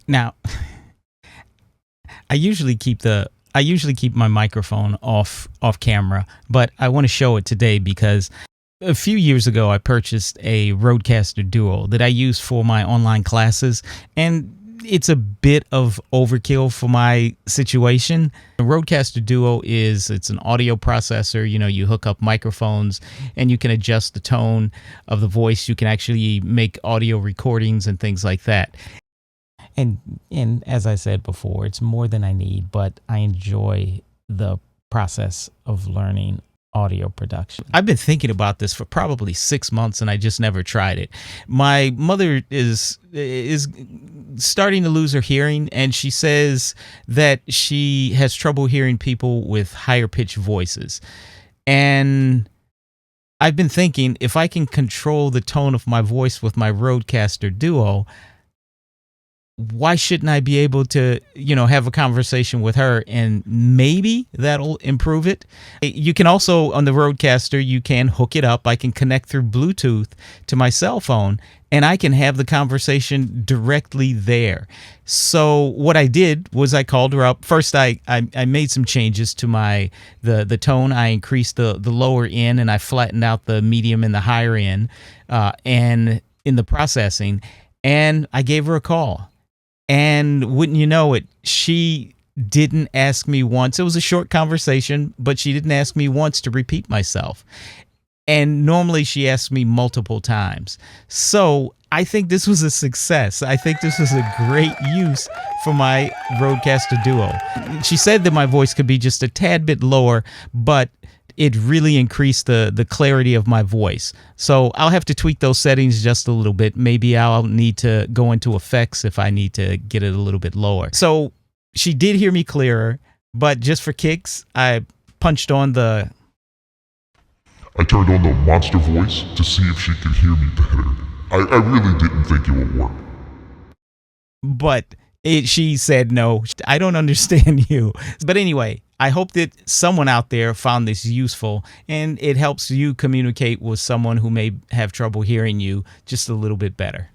Now, I usually keep my microphone off camera, but I want to show it today because a few years ago I purchased a RodeCaster Duo that I use for my online classes, and it's a bit of overkill for my situation. The RodeCaster Duo it's an audio processor. You know, you hook up microphones and you can adjust the tone of the voice. You can actually make audio recordings and things like that. And as I said before, it's more than I need, but I enjoy the process of learning audio production. I've been thinking about this for probably 6 months and I just never tried it. My mother is starting to lose her hearing, and she says that she has trouble hearing people with higher pitched voices. And I've been thinking, if I can control the tone of my voice with my RodeCaster Duo, why shouldn't I be able to, have a conversation with her, and maybe that'll improve it? You can also, on the RodeCaster, you can hook it up. I can connect through Bluetooth to my cell phone, and I can have the conversation directly there. So what I did was I called her up. First, I made some changes to the tone. I increased the lower end, and I flattened out the medium and the higher end, and in the processing, and I gave her a call. And wouldn't you know it, she didn't ask me once. It was a short conversation, but she didn't ask me once to repeat myself. And normally she asks me multiple times. So I think this was a success. I think this was a great use for my RodeCaster Duo. She said that my voice could be just a tad bit lower, but it really increased the clarity of my voice. So I'll have to tweak those settings just a little bit. Maybe I'll need to go into effects if I need to get it a little bit lower. So she did hear me clearer, but just for kicks, I punched on I turned on the monster voice to see if she could hear me better. I really didn't think it would work. But she said, no, I don't understand you. But anyway, I hope that someone out there found this useful, and it helps you communicate with someone who may have trouble hearing you just a little bit better.